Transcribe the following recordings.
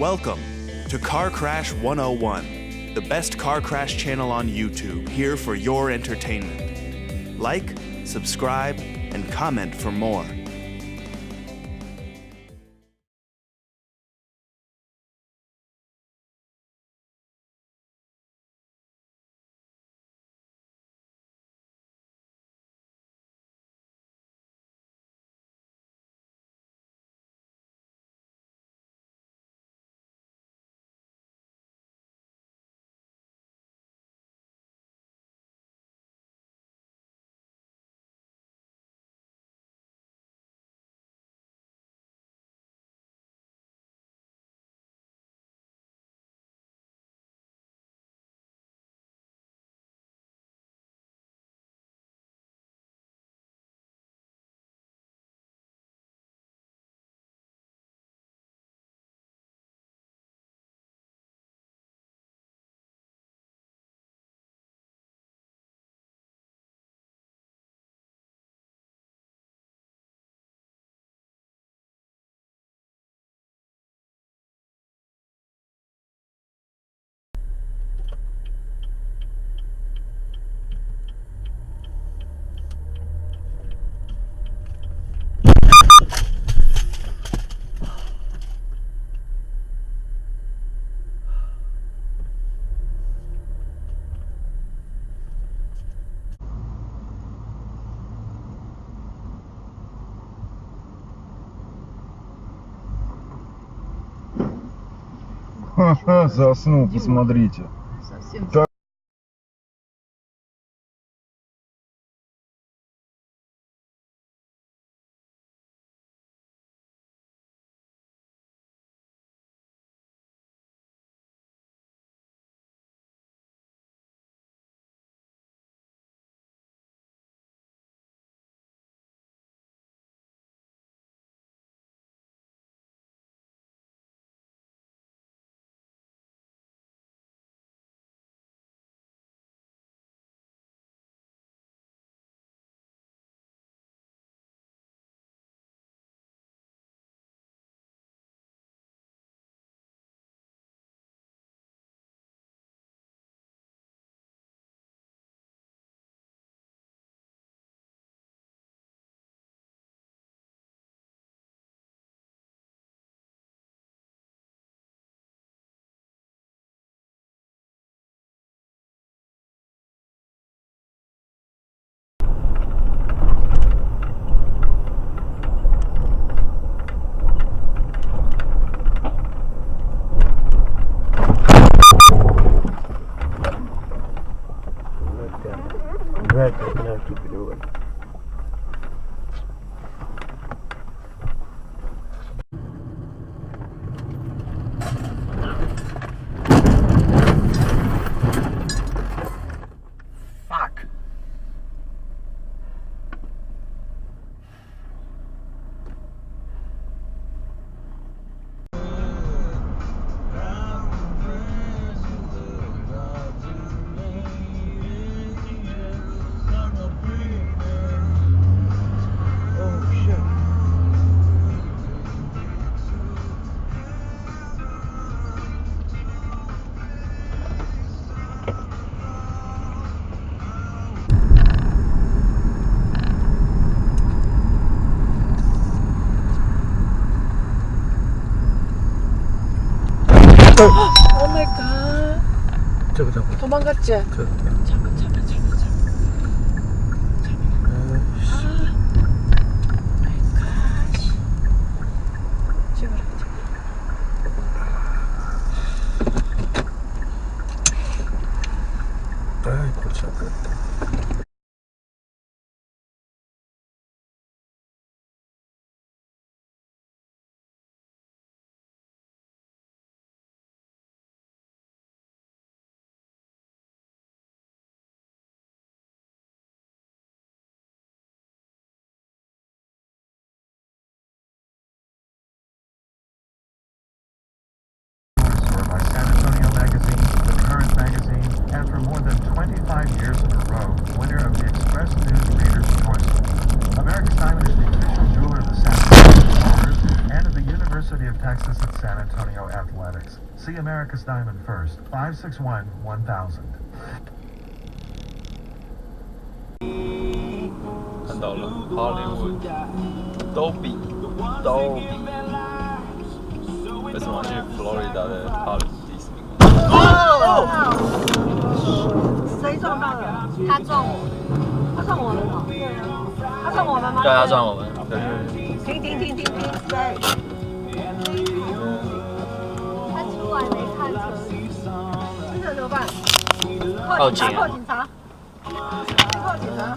Welcome to Car Crash 101, the best car crash channel on YouTube, here for your entertainment. Like, subscribe, and comment for more. Ха-ха, заснул, посмотрите. Совсем. Так. Вряд ли знаешь, перевод. Fuck. 오 마이 갓. 저거 잡아. 도망갔지? 저거. 잠깐. 찍어라. 아이, 골치 아프겠다. By San Antonio Magazine, The Current Magazine, and for more than 25 years in a of Texas at San Antonio Athletics. See America's Diamond first. 561-1000. 看到了 Hollywood Dolby，为什么要去佛罗里达的哈利迪士尼？谁撞到了？他撞我，他撞我们哦。对啊，他撞我们吗？对，他撞我们。对。停！对。他出来没看车，这怎么办？报警！报警察！报警察！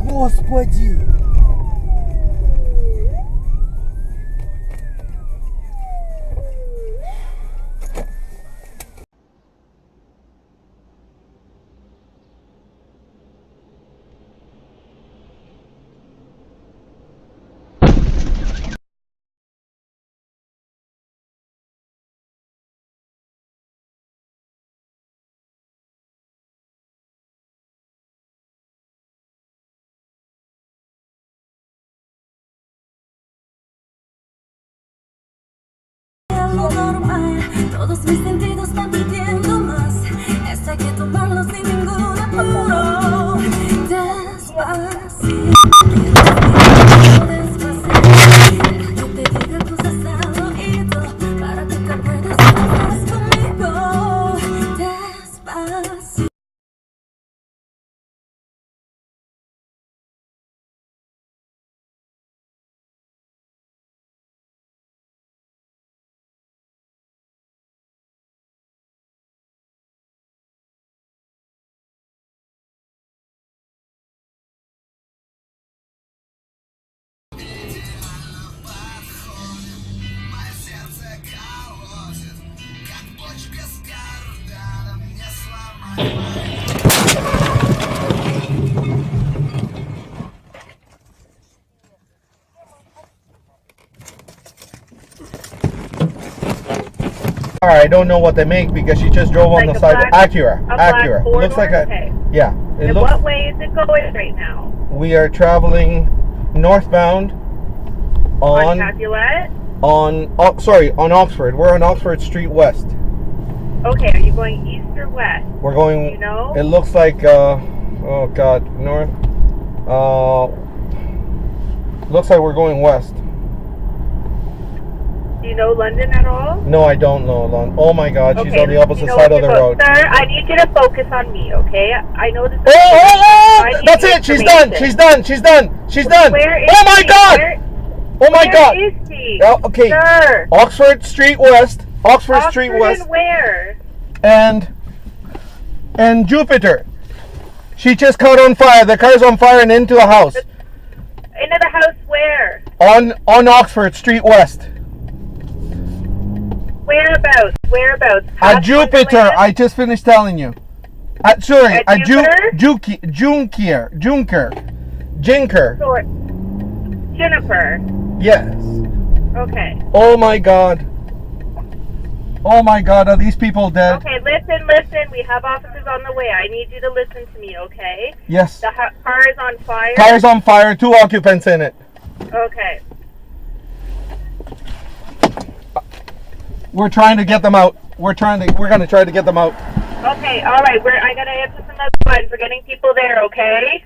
Господи! Todos mis sentidos están pidiendo más. Esto hay que tomarlo sin ningún apuro. Despacito, despacito. Yo te diga cosas al oído para que te acuerdes que estás conmigo. Despacito. I don't know what they make because she just drove on Like the a side. black- Acura. a black Acura. It four-door? looks like a Okay. yeah. It In looks. what way is it going right now? We are traveling northbound On on Capulet? on Oxford. We're on Oxford Street West. Okay, are you going east or west? We're going. You know? It looks like oh god, north. Looks like we're going west. Do you know London at all? No, I don't know, Lon. Oh my god, she's Okay, on the opposite you know side what of the to road. Sir, I need you to focus on me, okay? I know this is... Oh! I need That's the it. She's done. information. She's done. She's done. She's done. Where is Oh my she? god! Oh my god! Where is she? Oh, okay. Sir! Oxford Street West. Oxford Street Oxford West. and where? And Jupiter. She just caught on fire. The car's on fire and into a house. Into the house where? On Oxford Street West. Whereabouts? Whereabouts? At Past Jupiter. Wonderland? I just finished telling you. Sorry. At At Jupiter? Jinker. Sorry. Juniper. Yes. Okay. Oh my god. Oh my god, are these people dead? Okay, listen. We have officers on the way. I need you to listen to me, okay? Yes. The car is on fire. Car's on fire, 2 occupants in it. Okay. We're trying to get them out. We're gonna try to get them out. Okay, all right. I gotta answer some other ones. We're getting people there, okay?